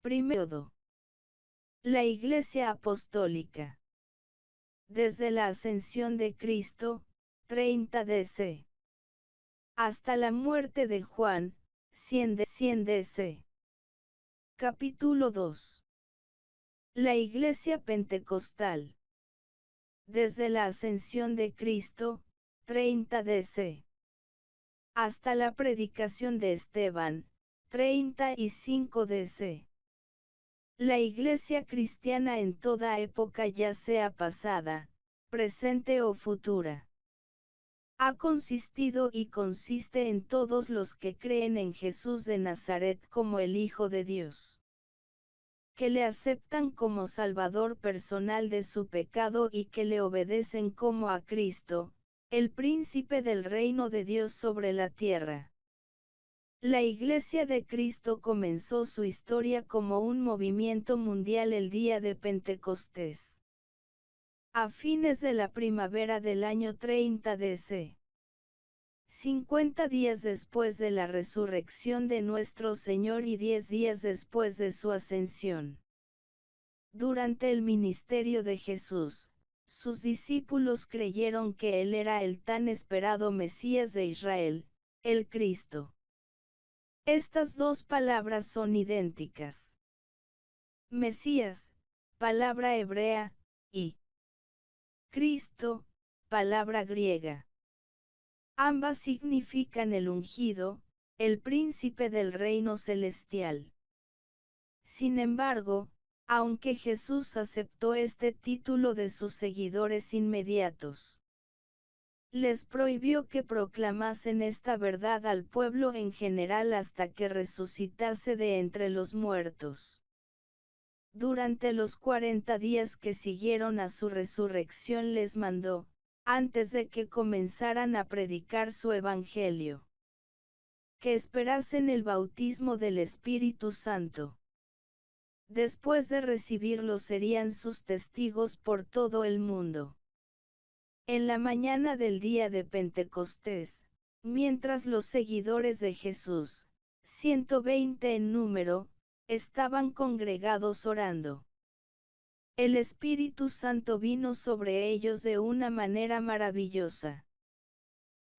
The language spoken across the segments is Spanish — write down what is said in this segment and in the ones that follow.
Primero, la Iglesia Apostólica. Desde la ascensión de Cristo, 30 DC. Hasta la muerte de Juan, 100 DC. Capítulo 2. La Iglesia Pentecostal. Desde la ascensión de Cristo, 30 DC. Hasta la predicación de Esteban, 35 DC. La Iglesia cristiana en toda época, ya sea pasada, presente o futura, ha consistido y consiste en todos los que creen en Jesús de Nazaret como el Hijo de Dios, que le aceptan como Salvador personal de su pecado y que le obedecen como a Cristo, el príncipe del reino de Dios sobre la tierra. La Iglesia de Cristo comenzó su historia como un movimiento mundial el día de Pentecostés, a fines de la primavera del año 30 DC. 50 días después de la resurrección de nuestro Señor y 10 días después de su ascensión. Durante el ministerio de Jesús, sus discípulos creyeron que Él era el tan esperado Mesías de Israel, el Cristo. Estas dos palabras son idénticas. Mesías, palabra hebrea, y Cristo, palabra griega. Ambas significan el ungido, el príncipe del reino celestial. Sin embargo, aunque Jesús aceptó este título de sus seguidores inmediatos, les prohibió que proclamasen esta verdad al pueblo en general hasta que resucitase de entre los muertos. Durante los 40 días que siguieron a su resurrección les mandó, antes de que comenzaran a predicar su evangelio, que esperasen el bautismo del Espíritu Santo. Después de recibirlo serían sus testigos por todo el mundo. En la mañana del día de Pentecostés, mientras los seguidores de Jesús, 120 en número, estaban congregados orando, el Espíritu Santo vino sobre ellos de una manera maravillosa.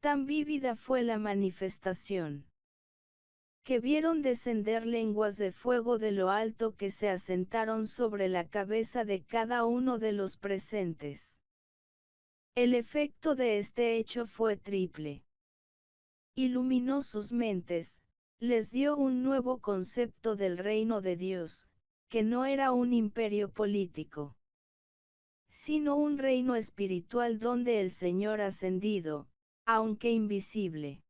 Tan vívida fue la manifestación, que vieron descender lenguas de fuego de lo alto que se asentaron sobre la cabeza de cada uno de los presentes. El efecto de este hecho fue triple. Iluminó sus mentes, les dio un nuevo concepto del reino de Dios, que no era un imperio político, sino un reino espiritual donde el Señor ascendido, aunque invisible,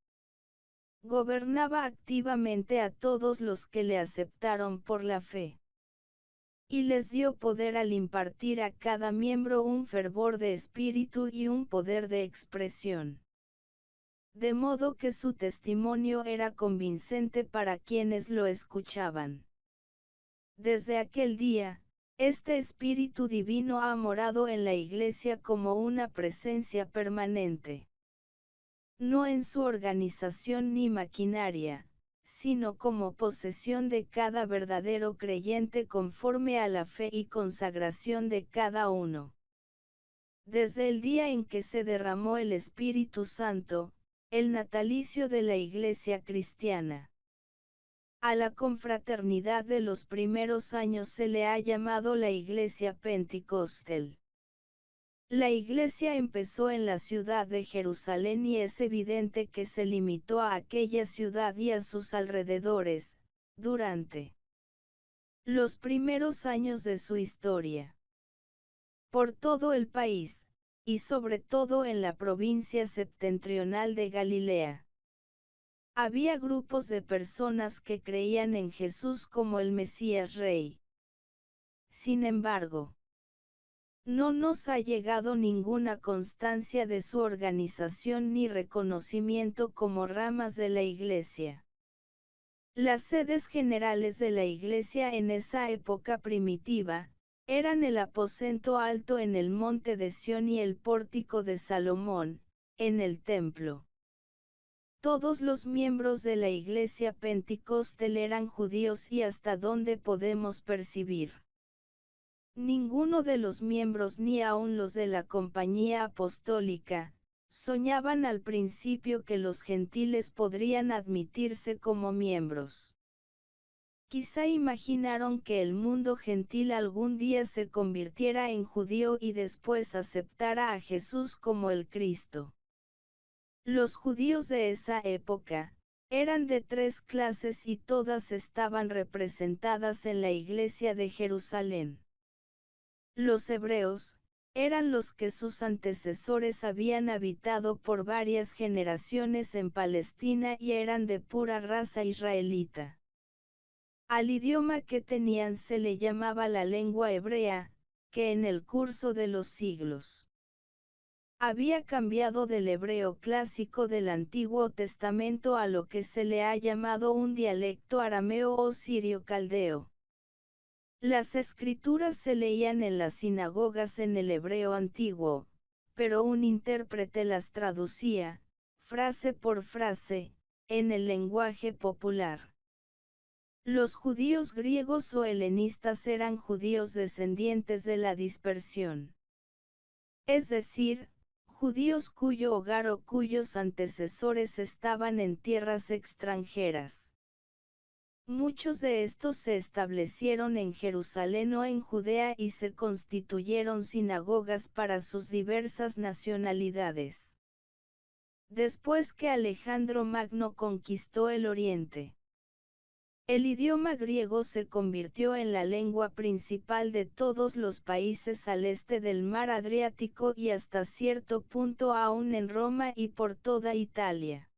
gobernaba activamente a todos los que le aceptaron por la fe. Y les dio poder al impartir a cada miembro un fervor de espíritu y un poder de expresión. De modo que su testimonio era convincente para quienes lo escuchaban. Desde aquel día, este Espíritu Divino ha morado en la Iglesia como una presencia permanente. No en su organización ni maquinaria, sino como posesión de cada verdadero creyente conforme a la fe y consagración de cada uno. Desde el día en que se derramó el Espíritu Santo, el natalicio de la Iglesia cristiana, a la confraternidad de los primeros años se le ha llamado la Iglesia Pentecostal. La Iglesia empezó en la ciudad de Jerusalén y es evidente que se limitó a aquella ciudad y a sus alrededores, durante los primeros años de su historia. Por todo el país, y sobre todo en la provincia septentrional de Galilea, había grupos de personas que creían en Jesús como el Mesías Rey. Sin embargo, no nos ha llegado ninguna constancia de su organización ni reconocimiento como ramas de la Iglesia. Las sedes generales de la Iglesia en esa época primitiva, eran el aposento alto en el monte de Sión y el pórtico de Salomón, en el templo. Todos los miembros de la Iglesia Pentecostal eran judíos y hasta donde podemos percibir. Ninguno de los miembros ni aun los de la Compañía Apostólica, soñaban al principio que los gentiles podrían admitirse como miembros. Quizá imaginaron que el mundo gentil algún día se convirtiera en judío y después aceptara a Jesús como el Cristo. Los judíos de esa época, eran de 3 clases y todas estaban representadas en la iglesia de Jerusalén. Los hebreos, eran los que sus antecesores habían habitado por varias generaciones en Palestina y eran de pura raza israelita. Al idioma que tenían se le llamaba la lengua hebrea, que en el curso de los siglos había cambiado del hebreo clásico del Antiguo Testamento a lo que se le ha llamado un dialecto arameo o sirio-caldeo. Las escrituras se leían en las sinagogas en el hebreo antiguo, pero un intérprete las traducía, frase por frase, en el lenguaje popular. Los judíos griegos o helenistas eran judíos descendientes de la dispersión. Es decir, judíos cuyo hogar o cuyos antecesores estaban en tierras extranjeras. Muchos de estos se establecieron en Jerusalén o en Judea y se constituyeron sinagogas para sus diversas nacionalidades. Después que Alejandro Magno conquistó el Oriente, el idioma griego se convirtió en la lengua principal de todos los países al este del mar Adriático y hasta cierto punto aún en Roma y por toda Italia.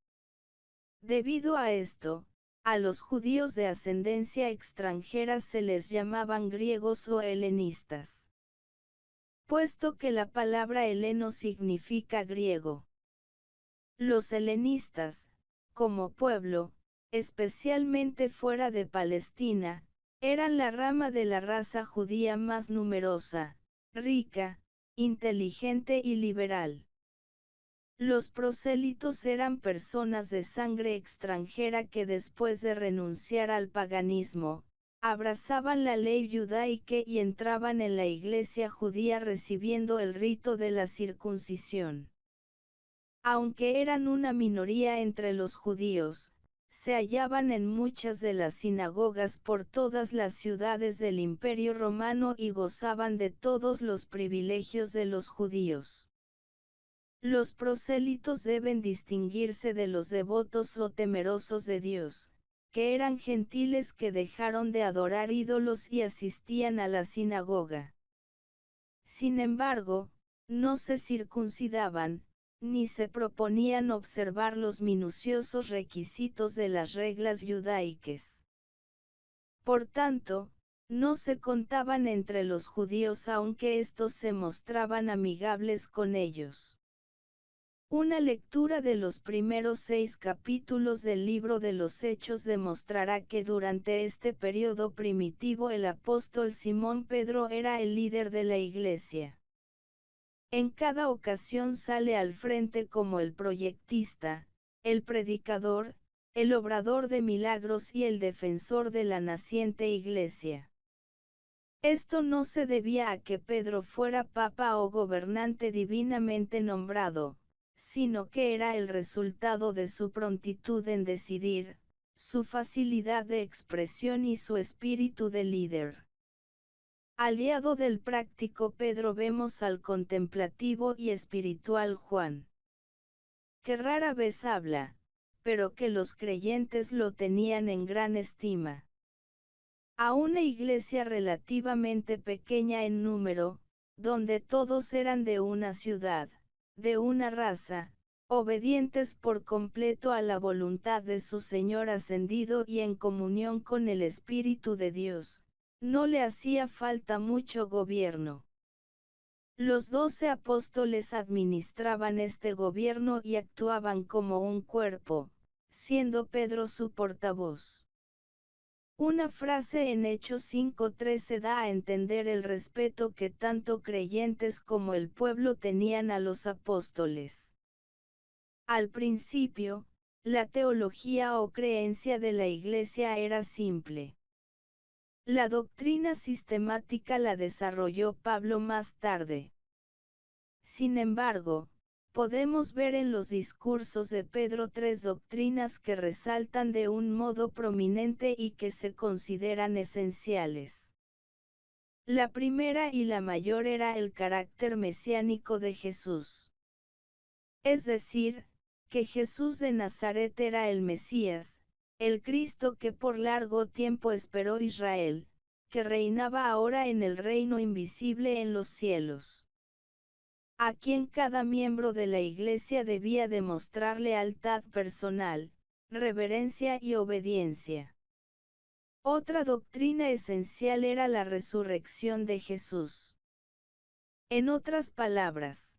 Debido a esto, a los judíos de ascendencia extranjera se les llamaban griegos o helenistas. Puesto que la palabra heleno significa griego. Los helenistas, como pueblo, especialmente fuera de Palestina, eran la rama de la raza judía más numerosa, rica, inteligente y liberal. Los prosélitos eran personas de sangre extranjera que después de renunciar al paganismo, abrazaban la ley judaica y entraban en la iglesia judía recibiendo el rito de la circuncisión. Aunque eran una minoría entre los judíos, se hallaban en muchas de las sinagogas por todas las ciudades del Imperio Romano y gozaban de todos los privilegios de los judíos. Los prosélitos deben distinguirse de los devotos o temerosos de Dios, que eran gentiles que dejaron de adorar ídolos y asistían a la sinagoga. Sin embargo, no se circuncidaban, ni se proponían observar los minuciosos requisitos de las reglas judaicas. Por tanto, no se contaban entre los judíos aunque estos se mostraban amigables con ellos. Una lectura de los primeros 6 capítulos del libro de los Hechos demostrará que durante este periodo primitivo el apóstol Simón Pedro era el líder de la iglesia. En cada ocasión sale al frente como el proyectista, el predicador, el obrador de milagros y el defensor de la naciente iglesia. Esto no se debía a que Pedro fuera papa o gobernante divinamente nombrado, sino que era el resultado de su prontitud en decidir, su facilidad de expresión y su espíritu de líder. Aliado del práctico Pedro vemos al contemplativo y espiritual Juan, que rara vez habla, pero que los creyentes lo tenían en gran estima. A una iglesia relativamente pequeña en número, donde todos eran de una ciudad, de una raza, obedientes por completo a la voluntad de su Señor ascendido y en comunión con el Espíritu de Dios, no le hacía falta mucho gobierno. Los 12 apóstoles administraban este gobierno y actuaban como un cuerpo, siendo Pedro su portavoz. Una frase en Hechos 5:13 da a entender el respeto que tanto creyentes como el pueblo tenían a los apóstoles. Al principio, la teología o creencia de la Iglesia era simple. La doctrina sistemática la desarrolló Pablo más tarde. Sin embargo, podemos ver en los discursos de Pedro tres doctrinas que resaltan de un modo prominente y que se consideran esenciales. La primera y la mayor era el carácter mesiánico de Jesús. Es decir, que Jesús de Nazaret era el Mesías, el Cristo que por largo tiempo esperó Israel, que reinaba ahora en el reino invisible en los cielos, a quien cada miembro de la Iglesia debía demostrar lealtad personal, reverencia y obediencia. Otra doctrina esencial era la resurrección de Jesús. En otras palabras,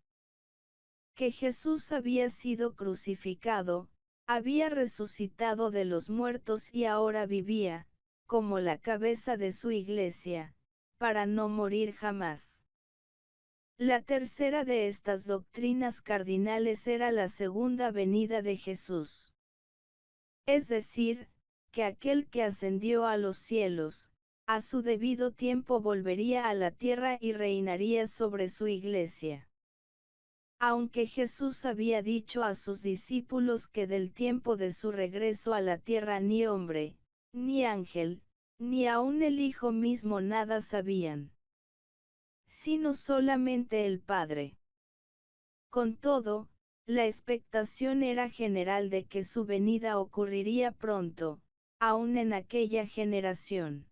que Jesús había sido crucificado, había resucitado de los muertos y ahora vivía, como la cabeza de su Iglesia, para no morir jamás. La tercera de estas doctrinas cardinales era la segunda venida de Jesús. Es decir, que aquel que ascendió a los cielos, a su debido tiempo volvería a la tierra y reinaría sobre su Iglesia. Aunque Jesús había dicho a sus discípulos que del tiempo de su regreso a la tierra ni hombre, ni ángel, ni aun el Hijo mismo nada sabían, sino solamente el Padre. Con todo, la expectación era general de que su venida ocurriría pronto, aun en aquella generación.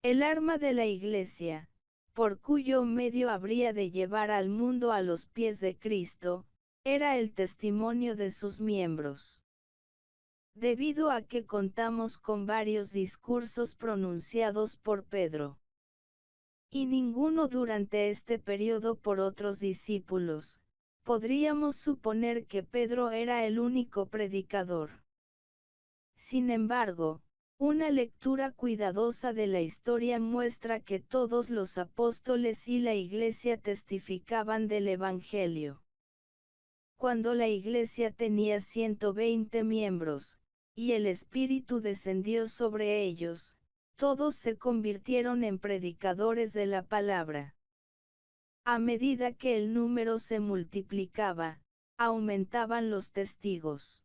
El arma de la Iglesia, por cuyo medio habría de llevar al mundo a los pies de Cristo, era el testimonio de sus miembros. Debido a que contamos con varios discursos pronunciados por Pedro, y ninguno durante este periodo por otros discípulos, podríamos suponer que Pedro era el único predicador. Sin embargo, una lectura cuidadosa de la historia muestra que todos los apóstoles y la Iglesia testificaban del Evangelio. Cuando la Iglesia tenía 120 miembros, y el Espíritu descendió sobre ellos, todos se convirtieron en predicadores de la palabra. A medida que el número se multiplicaba, aumentaban los testigos.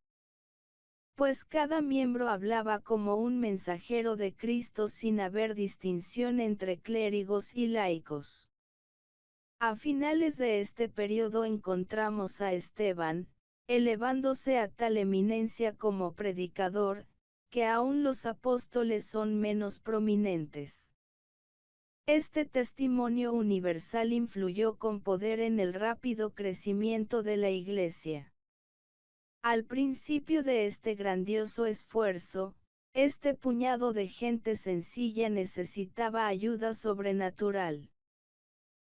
Pues cada miembro hablaba como un mensajero de Cristo sin haber distinción entre clérigos y laicos. A finales de este periodo encontramos a Esteban, elevándose a tal eminencia como predicador, que aún los apóstoles son menos prominentes. Este testimonio universal influyó con poder en el rápido crecimiento de la Iglesia. Al principio de este grandioso esfuerzo, este puñado de gente sencilla necesitaba ayuda sobrenatural.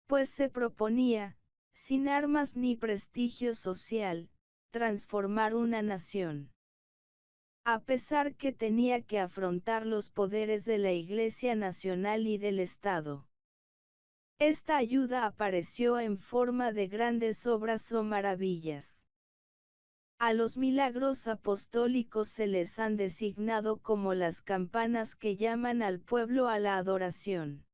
Pues se proponía, sin armas ni prestigio social, transformar una nación. A pesar que tenía que afrontar los poderes de la Iglesia Nacional y del Estado. Esta ayuda apareció en forma de grandes obras o maravillas. A los milagros apostólicos se les han designado como las campanas que llaman al pueblo a la adoración.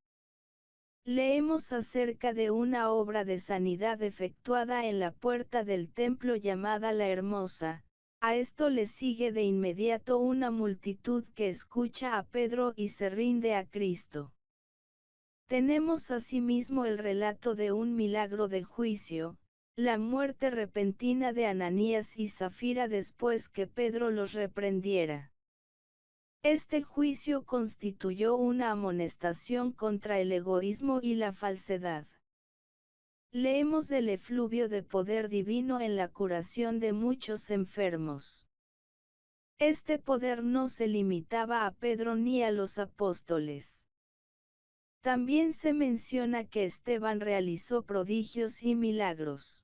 Leemos acerca de una obra de sanidad efectuada en la puerta del templo llamada La Hermosa. A esto le sigue de inmediato una multitud que escucha a Pedro y se rinde a Cristo. Tenemos asimismo el relato de un milagro de juicio, la muerte repentina de Ananías y Zafira después que Pedro los reprendiera. Este juicio constituyó una amonestación contra el egoísmo y la falsedad. Leemos del efluvio de poder divino en la curación de muchos enfermos. Este poder no se limitaba a Pedro ni a los apóstoles. También se menciona que Esteban realizó prodigios y milagros.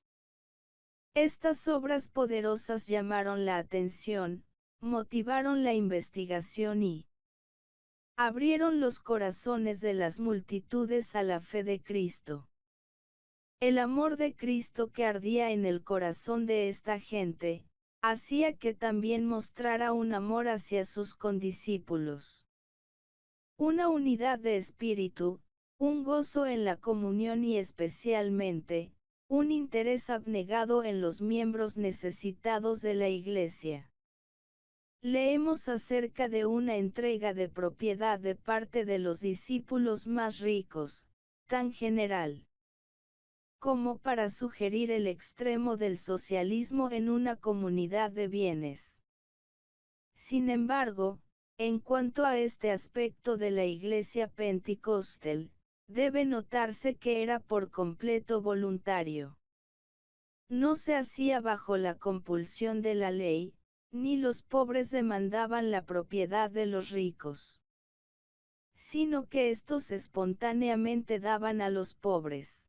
Estas obras poderosas llamaron la atención, motivaron la investigación y abrieron los corazones de las multitudes a la fe de Cristo. El amor de Cristo que ardía en el corazón de esta gente, hacía que también mostrara un amor hacia sus condiscípulos. Una unidad de espíritu, un gozo en la comunión y especialmente, un interés abnegado en los miembros necesitados de la Iglesia. Leemos acerca de una entrega de propiedad de parte de los discípulos más ricos, tan general como para sugerir el extremo del socialismo en una comunidad de bienes. Sin embargo, en cuanto a este aspecto de la Iglesia Pentecostal, debe notarse que era por completo voluntario. No se hacía bajo la compulsión de la ley, ni los pobres demandaban la propiedad de los ricos, sino que éstos espontáneamente daban a los pobres.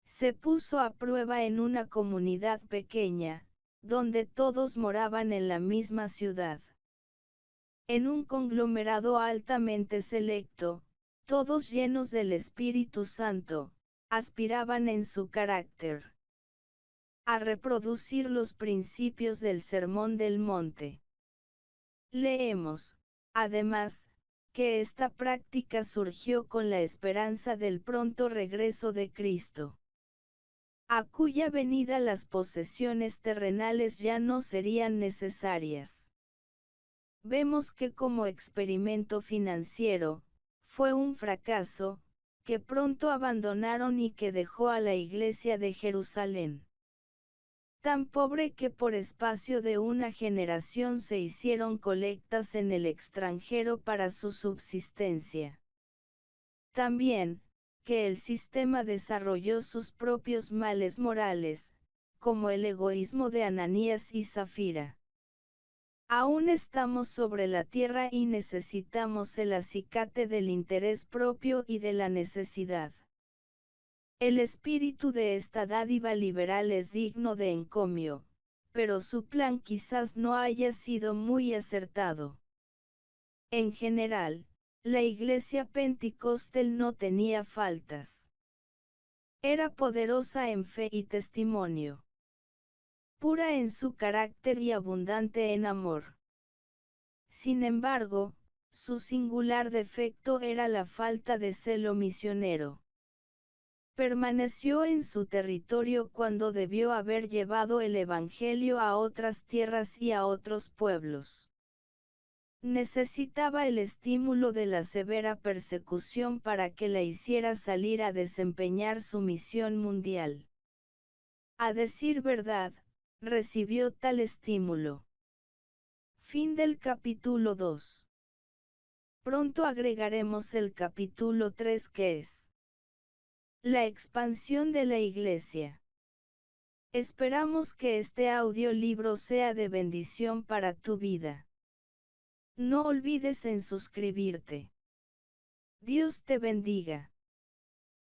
Se puso a prueba en una comunidad pequeña, donde todos moraban en la misma ciudad. En un conglomerado altamente selecto, todos llenos del Espíritu Santo, aspiraban en su carácter a reproducir los principios del Sermón del Monte. Leemos, además, que esta práctica surgió con la esperanza del pronto regreso de Cristo, a cuya venida las posesiones terrenales ya no serían necesarias. Vemos que como experimento financiero, fue un fracaso, que pronto abandonaron y que dejó a la Iglesia de Jerusalén tan pobre que por espacio de una generación se hicieron colectas en el extranjero para su subsistencia. También, que el sistema desarrolló sus propios males morales, como el egoísmo de Ananías y Zafira. Aún estamos sobre la tierra y necesitamos el acicate del interés propio y de la necesidad. El espíritu de esta dádiva liberal es digno de encomio, pero su plan quizás no haya sido muy acertado. En general, la Iglesia Pentecostal no tenía faltas. Era poderosa en fe y testimonio, pura en su carácter y abundante en amor. Sin embargo, su singular defecto era la falta de celo misionero. Permaneció en su territorio cuando debió haber llevado el Evangelio a otras tierras y a otros pueblos. Necesitaba el estímulo de la severa persecución para que la hiciera salir a desempeñar su misión mundial. A decir verdad, recibió tal estímulo. Fin del capítulo 2. Pronto agregaremos el capítulo 3 que es la expansión de la Iglesia. Esperamos que este audiolibro sea de bendición para tu vida. No olvides en suscribirte. Dios te bendiga.